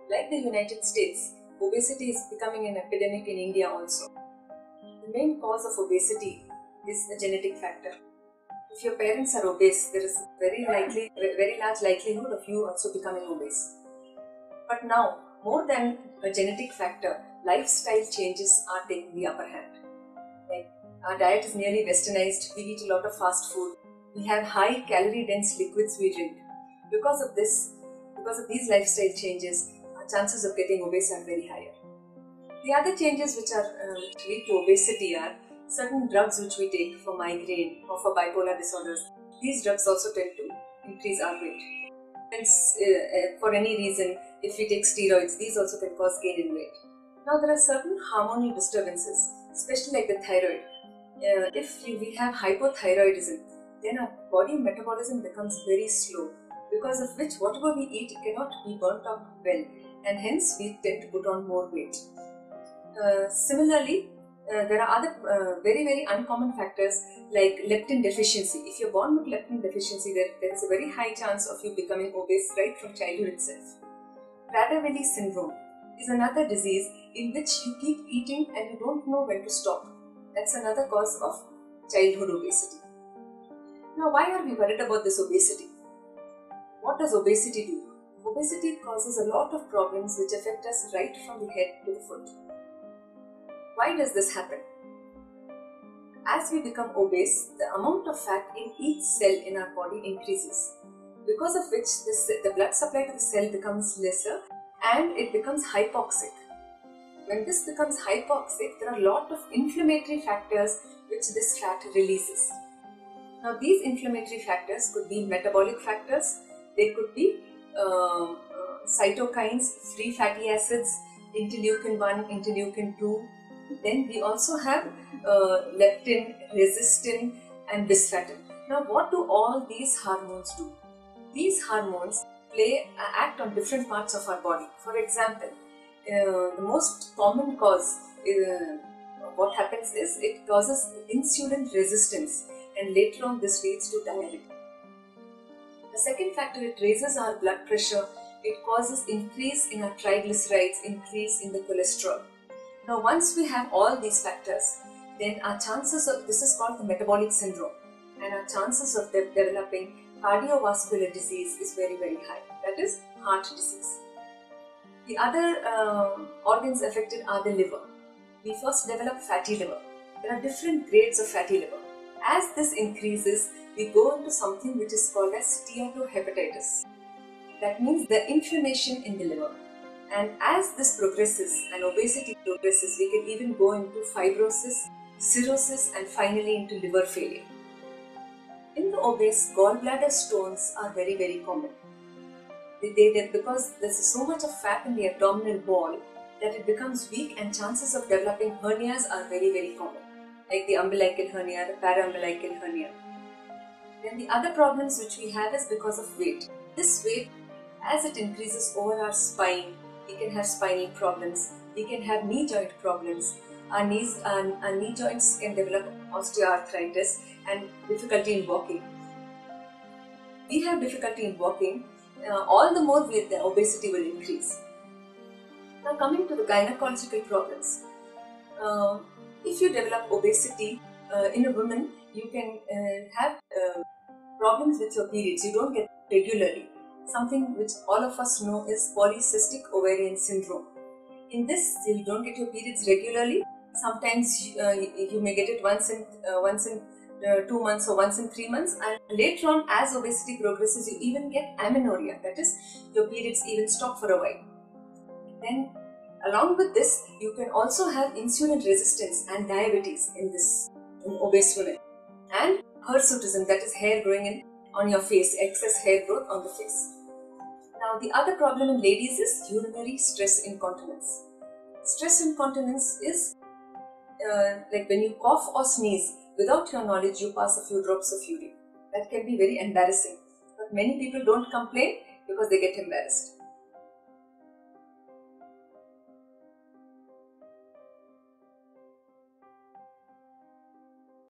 Like the United States, obesity is becoming an epidemic in India also. The main cause of obesity is a genetic factor. If your parents are obese, there is very large likelihood of you also becoming obese. But now, more than a genetic factor, lifestyle changes are taking the upper hand. Like our diet is nearly westernized, we eat a lot of fast food, we have high calorie dense liquids we drink. Because of these lifestyle changes, our chances of getting obese are very higher. The other changes which lead to obesity are certain drugs which we take for migraine or for bipolar disorders. These drugs also tend to increase our weight. Hence, for any reason, if we take steroids, these also can cause gain in weight. Now, there are certain hormonal disturbances, especially like the thyroid. If we have hypothyroidism, then our body metabolism becomes very slow, because of which whatever we eat cannot be burnt out well, and hence we tend to put on more weight. Similarly, there are other very uncommon factors like leptin deficiency. If you're born with leptin deficiency, there is a very high chance of you becoming obese right from childhood itself. Prader-Willi syndrome is another disease in which you keep eating and you don't know when to stop. That's another cause of childhood obesity. Now, why are we worried about this obesity? What does obesity do? Obesity causes a lot of problems which affect us right from the head to the foot. Why does this happen? As we become obese, the amount of fat in each cell in our body increases, because of which the blood supply to the cell becomes lesser and it becomes hypoxic. When this becomes hypoxic, there are a lot of inflammatory factors which this fat releases. Now, these inflammatory factors could be metabolic factors, they could be cytokines, free fatty acids, interleukin 1, interleukin 2. Then we also have leptin, resistin and bisphatin. Now, what do all these hormones do? These hormones act on different parts of our body. For example, the most common cause, what happens is it causes insulin resistance, and later on this leads to diabetes. The second factor, it raises our blood pressure, it causes increase in our triglycerides, increase in the cholesterol. Now, once we have all these factors, then our chances of, this is called the metabolic syndrome, and our chances of developing cardiovascular disease is very high, that is heart disease. The other organs affected are the liver. We first develop fatty liver. There are different grades of fatty liver. As this increases, we go into something which is called as steatohepatitis. That means the inflammation in the liver. And as this progresses and obesity progresses, we can even go into fibrosis, cirrhosis and finally into liver failure. In the obese, gallbladder stones are very common. Because there is so much of fat in the abdominal wall that it becomes weak, and chances of developing hernias are very common, like the umbilical hernia, the paraumbilical hernia. Then the other problems which we have is because of weight. This weight, as it increases over our spine, we can have spinal problems, we can have knee joint problems, our knee joints can develop osteoarthritis and difficulty in walking. We have difficulty in walking, all the more the obesity will increase. Now, coming to the gynecological problems. If you develop obesity in a woman, you can have problems with your periods. You don't get regularly. Something which all of us know is polycystic ovarian syndrome. In this, you don't get your periods regularly. Sometimes you may get it once in 2 months or once in 3 months, and later on, as obesity progresses, you even get amenorrhea, that is, your periods even stop for a while. Then, along with this, you can also have insulin resistance and diabetes in obese women, and hirsutism, that is hair growing on your face, excess hair growth on the face. Now, the other problem in ladies is urinary stress incontinence. Stress incontinence is like when you cough or sneeze, without your knowledge, you pass a few drops of urine. That can be very embarrassing. But many people don't complain because they get embarrassed.